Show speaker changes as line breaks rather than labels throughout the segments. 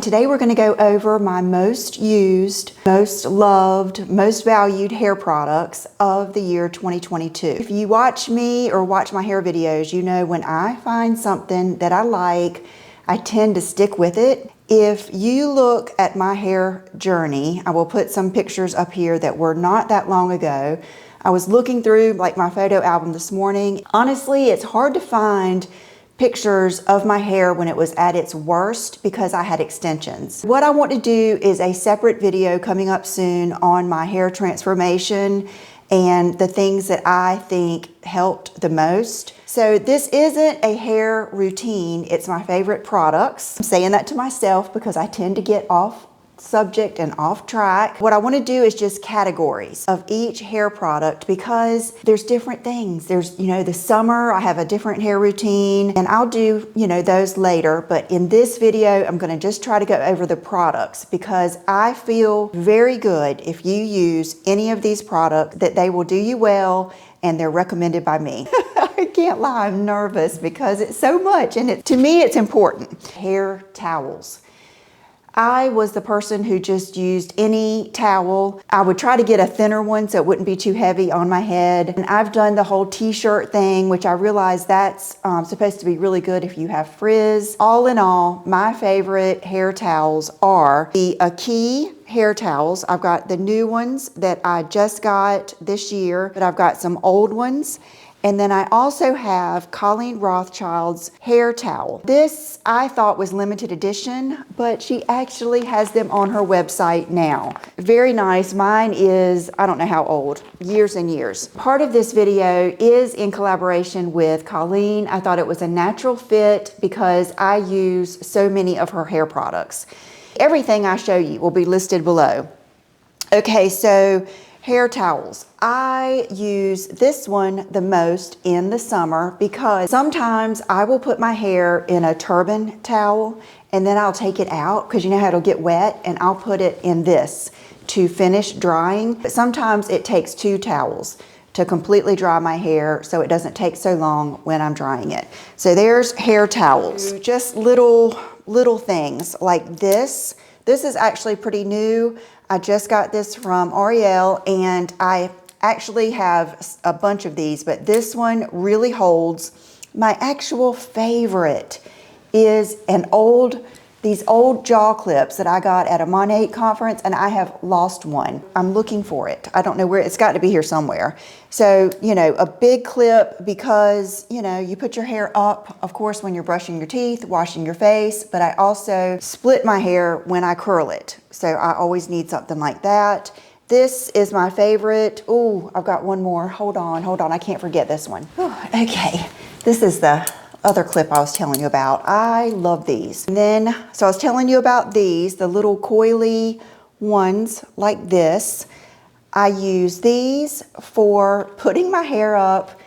Today we're going to go over my most used, most loved, most valued hair products of the year 2022. If you watch me or watch my hair videos, you know when I find something that I like, I tend to stick with it. If you look at my hair journey, I will put some pictures up here that were not that long ago. I was looking through like my photo album this morning. Honestly, it's hard to find pictures of my hair when it was at its worst because I had extensions. What I want to do is a separate video coming up soon on my hair transformation and the things that I think helped the most. So this isn't a hair routine, it's my favorite products. I'm saying that to myself because I tend to get off subject and off track. What I want to do is just categories of each hair product because there's different things. There's, the summer, I have a different hair routine and I'll do, those later. But in this video, I'm going to just try to go over the products because I feel very good if you use any of these products that they will do you well and they're recommended by me. I can't lie, I'm nervous because it's so much and to me, it's important. Hair towels. I was the person who just used any towel. I would try to get a thinner one so it wouldn't be too heavy on my head. And I've done the whole t-shirt thing, which I realize that's supposed to be really good if you have frizz. All in all, my favorite hair towels are the Aki hair towels. I've got the new ones that I just got this year, but I've got some old ones. And then I also have Colleen Rothschild's hair towel. This I thought was limited edition, but she actually has them on her website now. Very nice. Mine is, I don't know how old, years and years. Part of this video is in collaboration with Colleen. I thought it was a natural fit because I use so many of her hair products. Everything I show you will be listed below. Okay, so hair towels. I use this one the most in the summer because sometimes I will put my hair in a turban towel and then I'll take it out because you know how it'll get wet and I'll put it in this to finish drying. But sometimes it takes 2 towels to completely dry my hair so it doesn't take so long when I'm drying it. So there's hair towels. Just little things like this. This is actually pretty new. I just got this from Ariel and I actually have a bunch of these, but this one really holds. My actual favorite is these old jaw clips that I got at a Monate conference and I have lost one. I'm looking for it. I don't know where, it's got to be here somewhere. So, a big clip because, you put your hair up, of course, when you're brushing your teeth, washing your face, but I also split my hair when I curl it. So I always need something like that. This is my favorite. Oh, I've got one more. Hold on. I can't forget this one. Okay, this is the other clip I was telling you about. I love these. And then, so I was telling you about these, the little coily ones like this. I use these for putting my hair up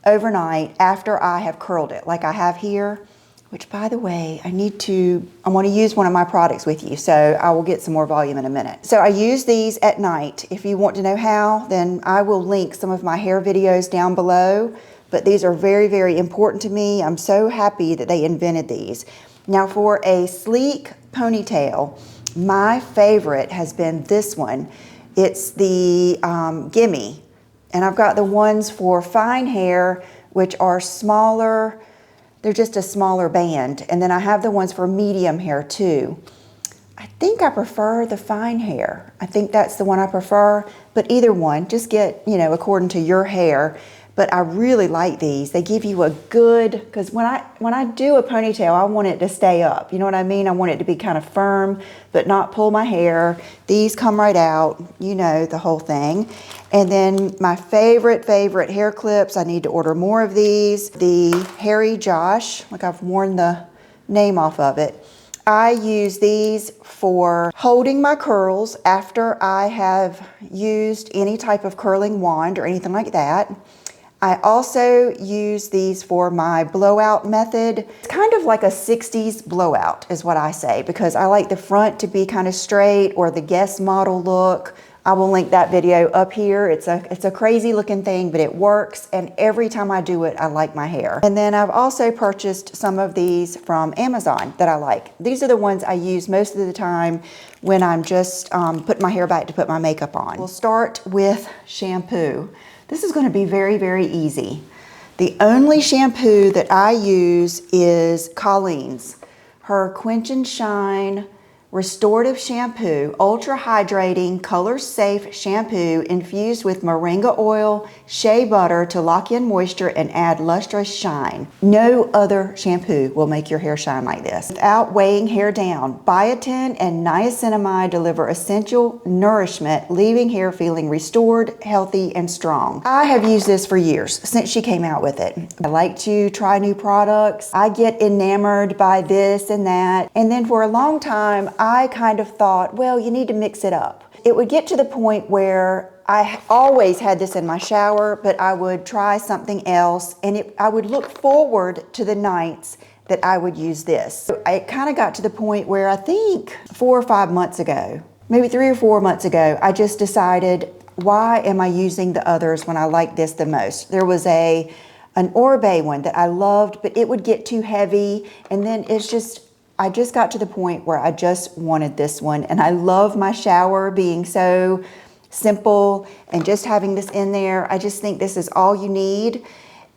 overnight after I have curled it, like I have here, which by the way, I want to use one of my products with you, so I will get some more volume in a minute. So I use these at night. If you want to know how, then I will link some of my hair videos down below. But these are very, very important to me. I'm so happy that they invented these. Now for a sleek ponytail, my favorite has been this one. It's the Gimme. And I've got the ones for fine hair, which are smaller. They're just a smaller band. And then I have the ones for medium hair too. I think I prefer the fine hair. I think that's the one I prefer, but either one, just get, according to your hair. But I really like these. They give you a good, because when I do a ponytail, I want it to stay up. You know what I mean? I want it to be kind of firm, but not pull my hair. These come right out, the whole thing. And then my favorite hair clips, I need to order more of these. The Hairy Josh, like I've worn the name off of it. I use these for holding my curls after I have used any type of curling wand or anything like that. I also use these for my blowout method. It's kind of like a 60s blowout is what I say, because I like the front to be kind of straight or the Guess model look. I will link that video up here. It's a crazy looking thing, but it works, and every time I do it, I like my hair. And then I've also purchased some of these from Amazon that I like. These are the ones I use most of the time when I'm just putting my hair back to put my makeup on. We'll start with shampoo. This is going to be very, very easy. The only shampoo that I use is Colleen's. Her Quench and Shine Restorative Shampoo, Ultra Hydrating, Color Safe Shampoo infused with moringa oil, shea butter to lock in moisture and add lustrous shine. No other shampoo will make your hair shine like this without weighing hair down. Biotin and niacinamide deliver essential nourishment, leaving hair feeling restored, healthy, and strong. I have used this for years, since she came out with it. I like to try new products. I get enamored by this and that, and then for a long time, I kind of thought, well, you need to mix it up. It would get to the point where I always had this in my shower, but I would try something else, and I would look forward to the nights that I would use this. So it kind of got to the point where I think 4 or 5 months ago, maybe 3 or 4 months ago, I just decided, why am I using the others when I like this the most? There was an Oribe one that I loved, but it would get too heavy, and then I just got to the point where I just wanted this one, and I love my shower being so simple and just having this in there. I just think this is all you need,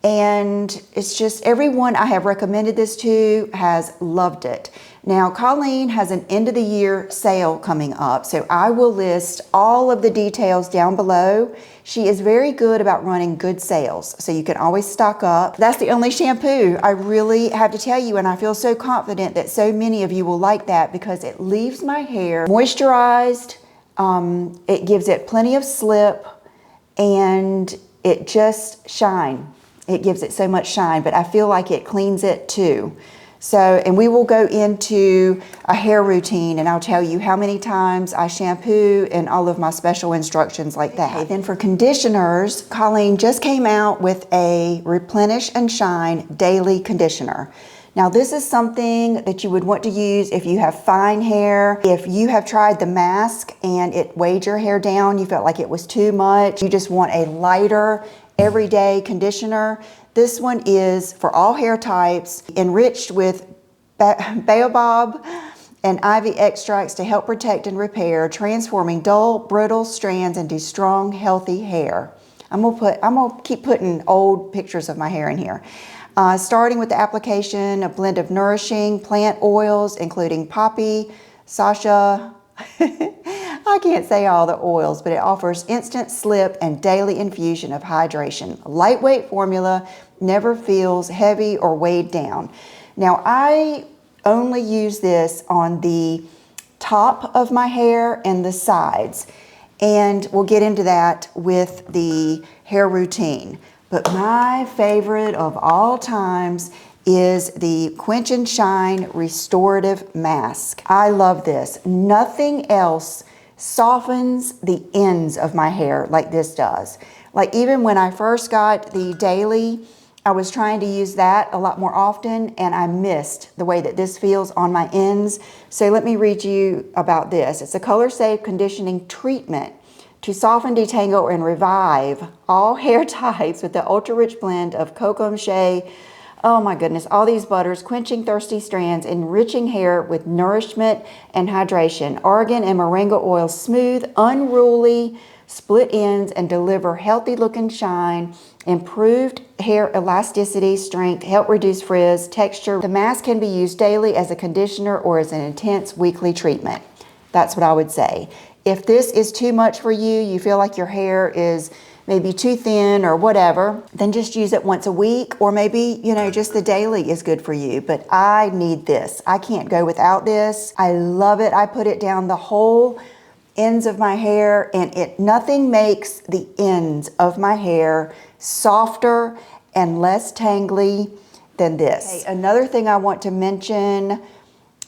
and it's just everyone I have recommended this to has loved it. Now, Colleen has an end of the year sale coming up, so I will list all of the details down below. She is very good about running good sales, so you can always stock up. That's the only shampoo I really have to tell you, and I feel so confident that so many of you will like that because it leaves my hair moisturized, it gives it plenty of slip, and it just shine. It gives it so much shine, but I feel like it cleans it too. So, and we will go into a hair routine, and I'll tell you how many times I shampoo and all of my special instructions like that. Okay, then for conditioners, Colleen just came out with a Replenish and Shine Daily Conditioner. Now, this is something that you would want to use if you have fine hair. If you have tried the mask and it weighed your hair down, you felt like it was too much, you just want a lighter, everyday conditioner. This one is for all hair types, enriched with baobab and ivy extracts to help protect and repair, transforming dull, brittle strands into strong, healthy hair. I'm gonna keep putting old pictures of my hair in here. Starting with the application, a blend of nourishing plant oils, including poppy, sasha, I can't say all the oils, but it offers instant slip and daily infusion of hydration. Lightweight formula, never feels heavy or weighed down. Now, I only use this on the top of my hair and the sides, and we'll get into that with the hair routine. But my favorite of all times is the Quench and Shine Restorative Mask. I love this. Nothing else softens the ends of my hair like this does. Like even when I first got the daily, I was trying to use that a lot more often, and I missed the way that this feels on my ends. So let me read you about this. It's a color safe conditioning treatment to soften, detangle, and revive all hair types with the ultra rich blend of cocoa shea. Oh my goodness, all these butters, quenching thirsty strands, enriching hair with nourishment and hydration. Argan and moringa oil smooth, unruly split ends and deliver healthy look and shine, improved hair elasticity, strength, help reduce frizz, texture. The mask can be used daily as a conditioner or as an intense weekly treatment. That's what I would say. If this is too much for you, you feel like your hair is maybe too thin or whatever, then just use it once a week, or maybe, you know, just the daily is good for you. But I need this. I can't go without this. I love it. I put it down the whole ends of my hair, and nothing makes the ends of my hair softer and less tangly than this. Okay, another thing I want to mention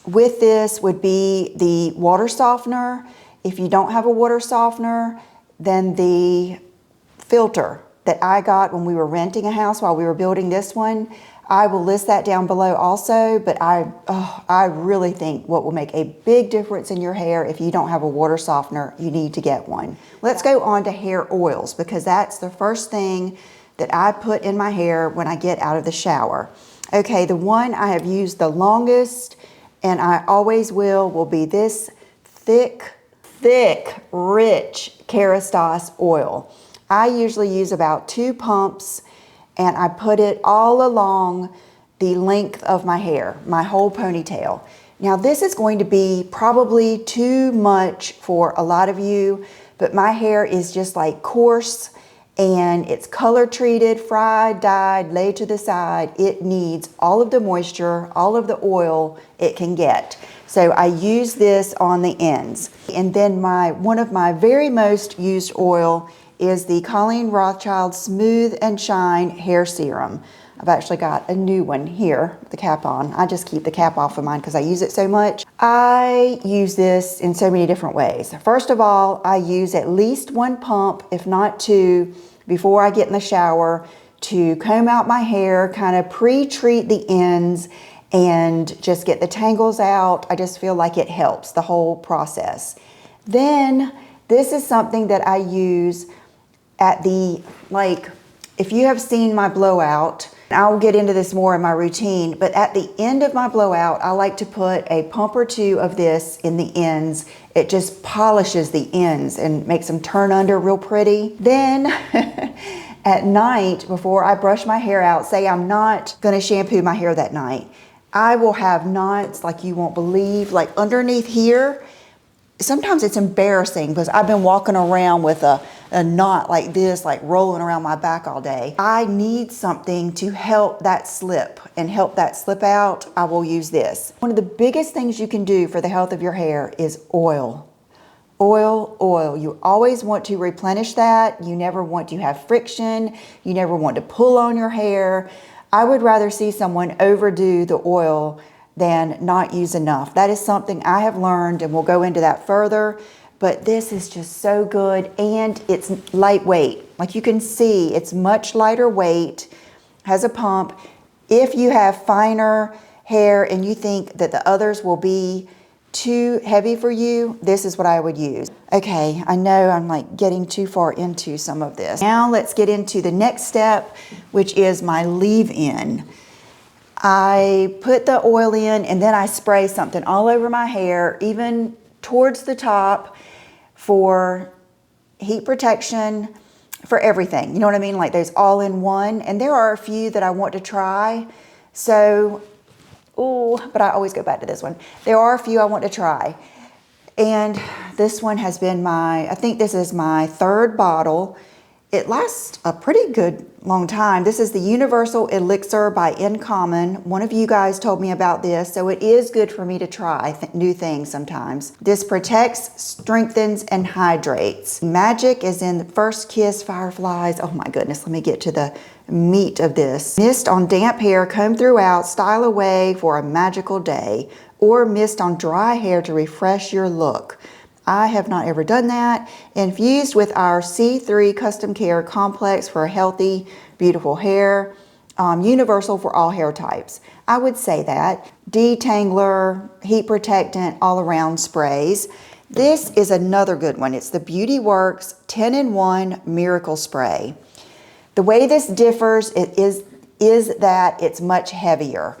with this would be the water softener. If you don't have a water softener, then the filter that I got when we were renting a house while we were building this one, I will list that down below also, but I really think what will make a big difference in your hair, if you don't have a water softener, you need to get one. Let's go on to hair oils, because that's the first thing that I put in my hair when I get out of the shower. Okay, the one I have used the longest, and I always will be this thick, rich Kerastase oil. I usually use about 2 pumps, and I put it all along the length of my hair, my whole ponytail. Now this is going to be probably too much for a lot of you, but my hair is just like coarse, and it's color treated, fried, dyed, laid to the side. It needs all of the moisture, all of the oil it can get. So I use this on the ends. And then one of my very most used oil is the Colleen Rothschild Smooth and Shine Hair Serum. I've actually got a new one here with the cap on. I just keep the cap off of mine because I use it so much. I use this in so many different ways. First of all, I use at least 1 pump, if not 2, before I get in the shower to comb out my hair, kind of pre-treat the ends and just get the tangles out. I just feel like it helps the whole process. Then this is something that I use at the, like, if you have seen my blowout, I'll get into this more in my routine, but at the end of my blowout, I like to put a pump or 2 of this in the ends. It just polishes the ends and makes them turn under real pretty. Then at night, before I brush my hair out, say I'm not gonna shampoo my hair that night, I will have knots like you won't believe, like underneath here. Sometimes it's embarrassing because I've been walking around with a knot like this, like rolling around my back all day. I need something to help that slip and help that slip out. I will use this. One of the biggest things you can do for the health of your hair is oil. Oil. You always want to replenish that. You never want to have friction. You never want to pull on your hair. I would rather see someone overdo the oil than not use enough. That is something I have learned, and we'll go into that further, but this is just so good, and it's lightweight. Like you can see, it's much lighter weight, has a pump. If you have finer hair and you think that the others will be too heavy for you, this is what I would use. Okay, I know I'm like getting too far into some of this. Now let's get into the next step, which is my leave-in. I put the oil in and then I spray something all over my hair, even towards the top, for heat protection, for everything. You know what I mean? Like there's all in one. And there are a few that I want to try. So, but I always go back to this one. There are a few I want to try. And this one has been I think this is my 3rd bottle. It lasts a pretty good long time. This is the Universal Elixir by In Common. One of you guys told me about this, so it is good for me to try new things sometimes. This protects, strengthens, and hydrates. Magic is in the First Kiss Fireflies. Oh my goodness, let me get to the meat of this. Mist on damp hair, comb throughout, style away for a magical day, or mist on dry hair to refresh your look. I have not ever done that. Infused with our C3 Custom Care Complex for healthy, beautiful hair. Universal for all hair types. I would say that. Detangler, heat protectant, all around sprays. This is another good one. It's the Beauty Works 10-in-1 Miracle Spray. The way this differs is that it's much heavier.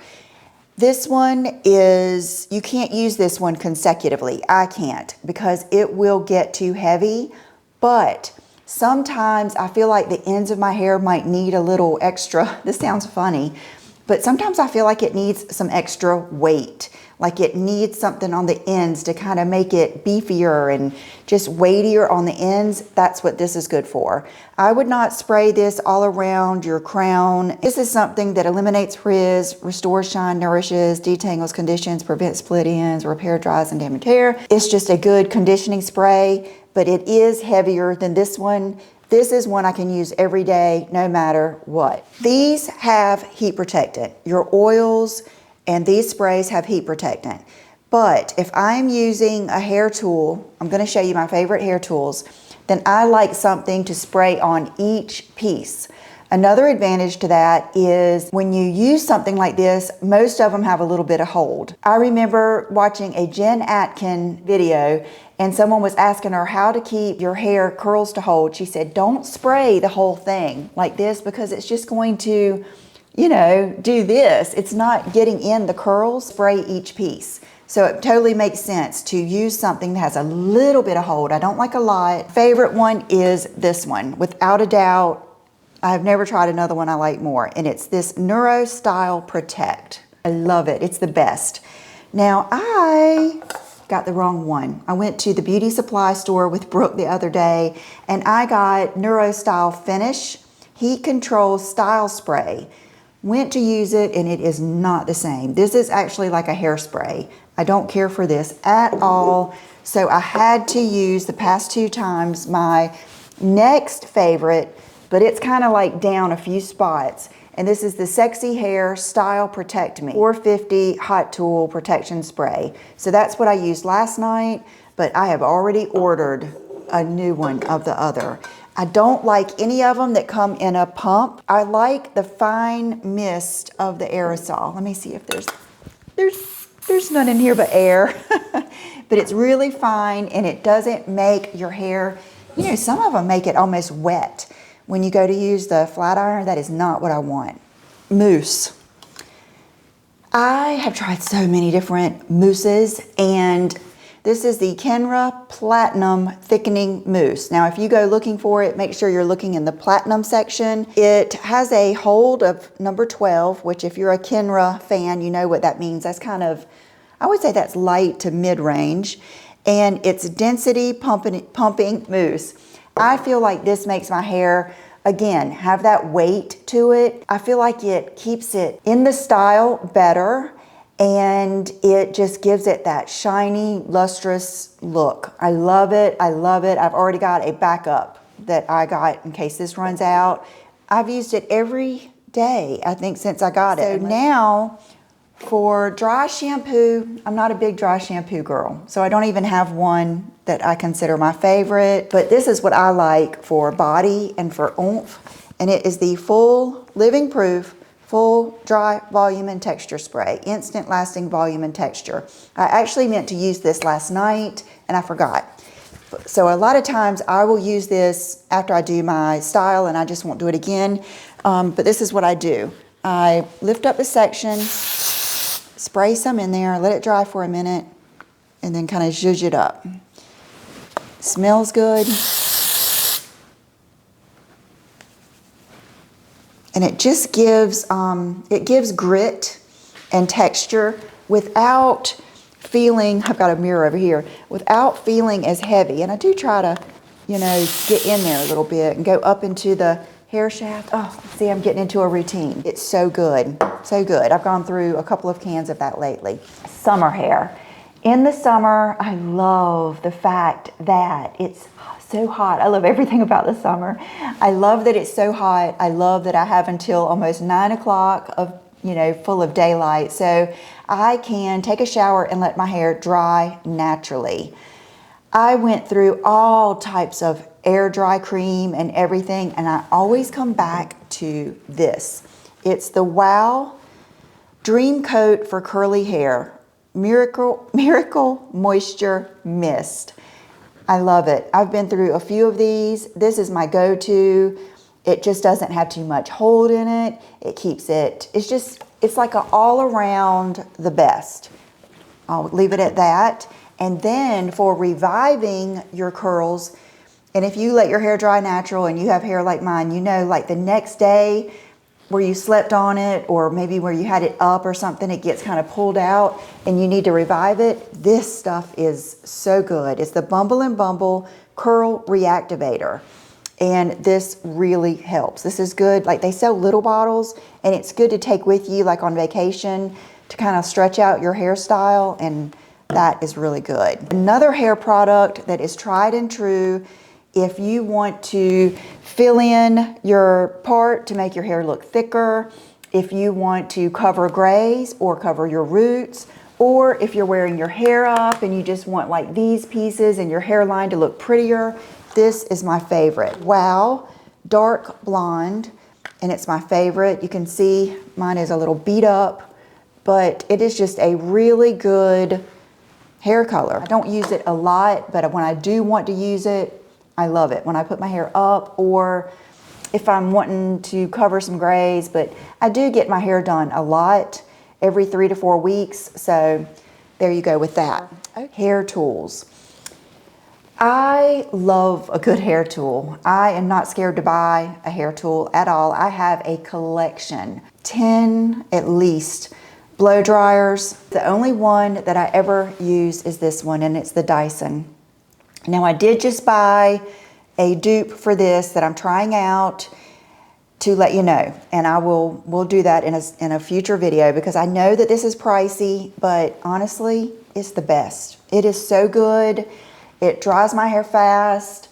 This one is, you can't use this one consecutively. I can't, because it will get too heavy, but sometimes I feel like the ends of my hair might need a little extra. This sounds funny, but sometimes I feel like it needs some extra weight. Like it needs something on the ends to kind of make it beefier and just weightier on the ends. That's what this is good for. I would not spray this all around your crown. This is something that eliminates frizz, restores shine, nourishes, detangles, conditions, prevents split ends, repair dries and damaged hair. It's just a good conditioning spray, but it is heavier than this one. This is one I can use every day, no matter what. These have heat protectant. Your oils and these sprays have heat protectant. But if I'm using a hair tool, I'm gonna show you my favorite hair tools, then I like something to spray on each piece. Another advantage to that is when you use something like this, most of them have a little bit of hold. I remember watching a Jen Atkin video and someone was asking her how to keep your hair curls to hold. She said, don't spray the whole thing like this because it's just going to, you know, do this. It's not getting in the curls. Spray each piece. So it totally makes sense to use something that has a little bit of hold. I don't like a lot. Favorite one is this one, without a doubt. I've never tried another one I like more, and it's this Neuro Style Protect. I love it. It's the best. Now, I got the wrong one. I went to the beauty supply store with Brooke the other day, and I got Neuro Style Finish Heat Control Style Spray. Went to use it, and it is not the same. This is actually like a hairspray. I don't care for this at all, so I had to use the past 2 times my next favorite, but it's kind of like down a few spots. And this is the Sexy Hair Style Protect Me 450 Hot Tool Protection Spray. So that's what I used last night, but I have already ordered a new one of the other. I don't like any of them that come in a pump. I like the fine mist of the aerosol. Let me see if there's none in here but air. But it's really fine and it doesn't make your hair, you know, some of them make it almost wet. When you go to use the flat iron, that is not what I want. Mousse. I have tried so many different mousses, and this is the Kenra Platinum Thickening Mousse. Now, if you go looking for it, make sure you're looking in the Platinum section. It has a hold of number 12, which if you're a Kenra fan, you know what that means. That's kind of, I would say that's light to mid-range. And it's density pumping mousse. I feel like this makes my hair, again, have that weight to it. I feel like it keeps it in the style better, and it just gives it that shiny, lustrous look. I love it. I love it. I've already got a backup that I got in case this runs out. I've used it every day, I think, since I got it. So now, for dry shampoo, I'm not a big dry shampoo girl, so I don't even have one that I consider my favorite, but this is what I like for body and for oomph, and it is the Full Living Proof Full Dry Volume and Texture Spray, Instant Lasting Volume and Texture. I actually meant to use this last night, and I forgot. So a lot of times I will use this after I do my style, and I just won't do it again, but this is what I do. I lift up the section, spray some in there, let it dry for a minute, and then kind of zhuzh it up. Smells good. And it just gives, grit and texture without feeling, I've got a mirror over here, without feeling as heavy. And I do try to, you know, get in there a little bit and go up into the hair shaft. Oh, see, I'm getting into a routine. It's so good, so good. I've gone through a couple of cans of that lately. Summer hair. In the summer, I love the fact that it's so hot. I love everything about the summer. I love that it's so hot. I love that I have until almost 9 o'clock of, you know, full of daylight. So I can take a shower and let my hair dry naturally. I went through all types of air dry cream and everything, and I always come back to this. It's the Wow Dream Coat for Curly Hair Miracle Moisture Mist. I love it. I've been through a few of these. This is my go-to. It just doesn't have too much hold in it. It keeps it, it's like an all around the best. I'll leave it at that. And then for reviving your curls, and if you let your hair dry natural and you have hair like mine, you know, like the next day where you slept on it, or maybe where you had it up or something, it gets kind of pulled out and you need to revive it. This stuff is so good. It's the Bumble and Bumble Curl Reactivator. And this really helps. This is good. Like, they sell little bottles, and it's good to take with you, like on vacation, to kind of stretch out your hairstyle, and that is really good. Another hair product that is tried and true, if you want to fill in your part to make your hair look thicker, if you want to cover grays or cover your roots, or if you're wearing your hair up and you just want like these pieces and your hairline to look prettier, this is my favorite. Wow Dark Blonde and it's my favorite. You can see mine is a little beat up, but it is just a really good hair color. I don't use it a lot, but when I do want to use it, I love it. When I put my hair up, or if I'm wanting to cover some grays, but I do get my hair done a lot, every 3 to 4 weeks. So there you go with that. Hair tools. I love a good hair tool. I am not scared to buy a hair tool at all. I have a collection, 10 at least blow dryers. The only one that I ever use is this one, and it's the Dyson. Now I did just buy a dupe for this that I'm trying out to let you know, and we'll do that in a future video, because I know that this is pricey, but honestly, it's the best. It is so good. It dries my hair fast.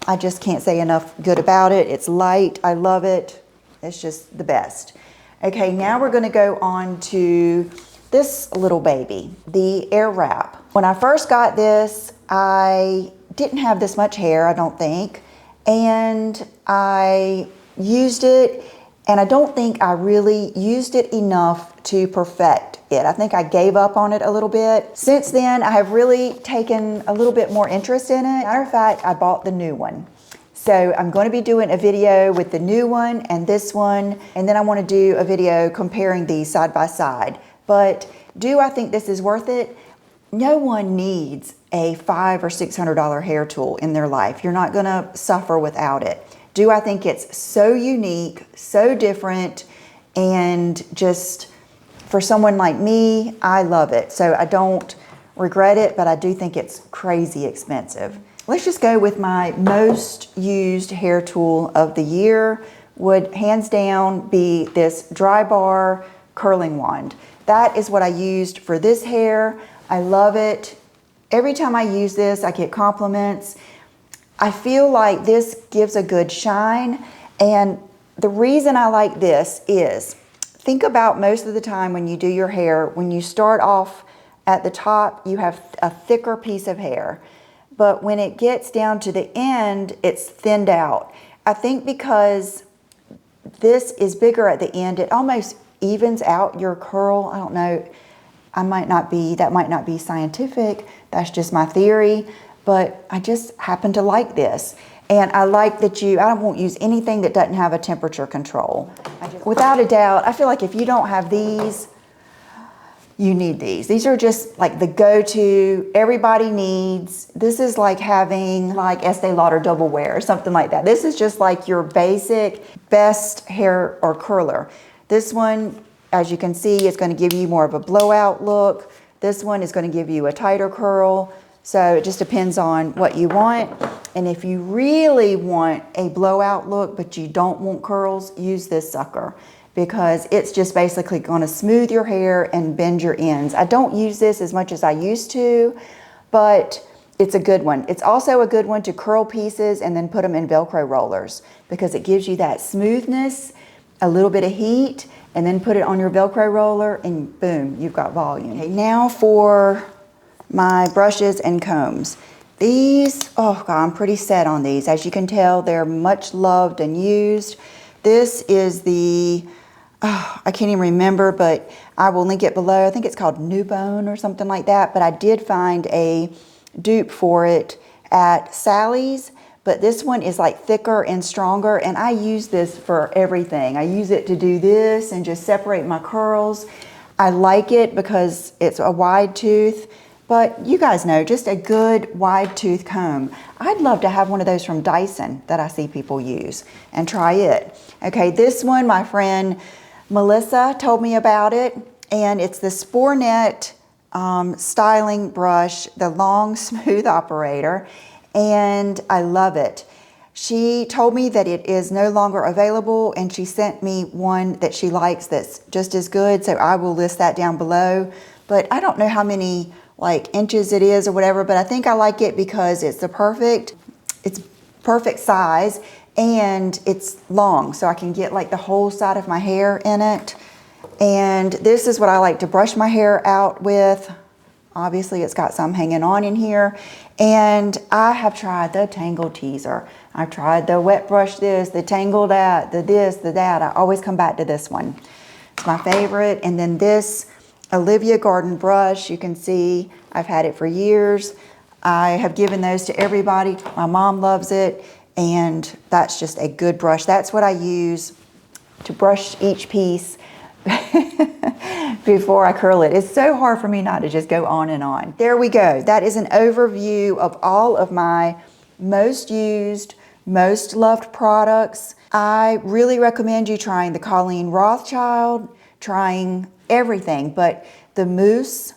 I just can't say enough good about it. It's light. I love it. It's just the best. Okay, now we're going to go on to this little baby, the Air Wrap. When I first got this, I didn't have this much hair, I don't think, and I used it, and I don't think I really used it enough to perfect it. I think I gave up on it a little bit. Since then, I have really taken a little bit more interest in it. Matter of fact, I bought the new one. So I'm going to be doing a video with the new one and this one, and then I want to do a video comparing these side by side. But do I think this is worth it? No one needs a $500 or $600 hair tool in their life. You're not going to suffer without it. Do I think it's so unique, so different, and just for someone like me, I love it. So I don't regret it, but I do think it's crazy expensive. Let's just go with my most used hair tool of the year. Would hands down be this dry bar curling wand. That is what I used for this hair. I love it. Every time I use this, I get compliments. I feel like this gives a good shine, and the reason I like this is, think about most of the time when you do your hair, when you start off at the top, you have a thicker piece of hair, but when it gets down to the end, it's thinned out. I think because this is bigger at the end, it almost evens out your curl. I don't know, that might not be scientific, that's just my theory. But I just happen to like this. And I like that I won't use anything that doesn't have a temperature control. Without a doubt, I feel like if you don't have these, you need these. These are just like the go-to, everybody needs. This is like having like Estee Lauder double wear or something like that. This is just like your basic best hair or curler. This one, as you can see, is going to give you more of a blowout look. This one is going to give you a tighter curl. So it just depends on what you want. And if you really want a blowout look, but you don't want curls, use this sucker, because it's just basically going to smooth your hair and bend your ends. I don't use this as much as I used to, but it's a good one. It's also a good one to curl pieces and then put them in Velcro rollers, because it gives you that smoothness, a little bit of heat, and then put it on your Velcro roller and boom, you've got volume. Okay, now for my brushes and combs. These, oh God, I'm pretty set on these. As you can tell, they're much loved and used. This is the, I can't even remember, but I will link it below. I think it's called New Bone or something like that, but I did find a dupe for it at Sally's, but this one is like thicker and stronger, and I use this for everything. I use it to do this and just separate my curls. I like it because it's a wide tooth. But you guys know, just a good wide tooth comb. I'd love to have one of those from Dyson that I see people use and try it. Okay, this one, my friend Melissa told me about it, and it's the Spornet styling brush, the long smooth operator, and I love it. She told me that it is no longer available, and she sent me one that she likes that's just as good, so I will list that down below. But I don't know how many like inches it is or whatever, but I think I like it because it's perfect size, and it's long, so I can get like the whole side of my hair in it. And this is what I like to brush my hair out with. Obviously, it's got some hanging on in here. And I have tried the Tangle Teaser. I've tried the Wet Brush this, the Tangle that, the this, the that. I always come back to this one. It's my favorite. And then this Olivia Garden brush, you can see I've had it for years. I have given those to everybody. My mom loves it, and that's just a good brush. That's what I use to brush each piece before I curl it. It's so hard for me not to just go on and on. There we go. That is an overview of all of my most used, most loved products. I really recommend you trying the Colleen Rothschild, trying everything, but the mousse,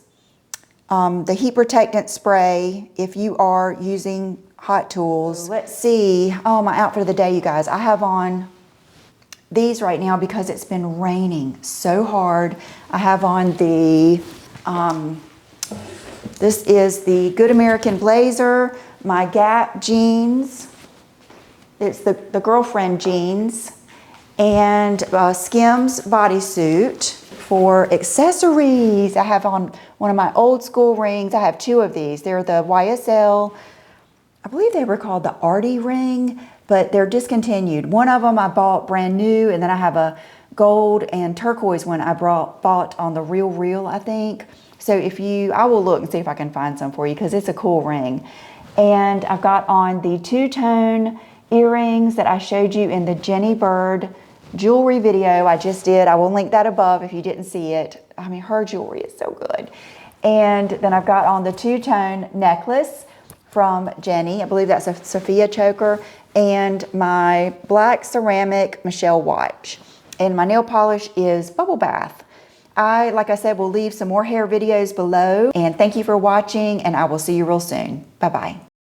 the heat protectant spray, if you are using hot tools. Let's see, oh, my outfit of the day, you guys. I have on these right now because it's been raining so hard. I have on the, this is the Good American blazer, my Gap jeans. It's the girlfriend jeans, and Skims bodysuit. For accessories, I have on one of my old school rings. I have two of these. They're the YSL, I believe they were called the Artie ring, but they're discontinued. One of them I bought brand new, and then I have a gold and turquoise one I bought on the Real, I think. So I will look and see if I can find some for you because it's a cool ring. And I've got on the two-tone earrings that I showed you in the Jenny Bird jewelry video I just did. I will link that above if you didn't see it. I mean, her jewelry is so good. And then I've got on the two-tone necklace from Jenny. I believe that's a Sophia choker, and my black ceramic Michelle watch. And my nail polish is Bubble Bath. Like I said, will leave some more hair videos below. And thank you for watching, and I will see you real soon. Bye-bye.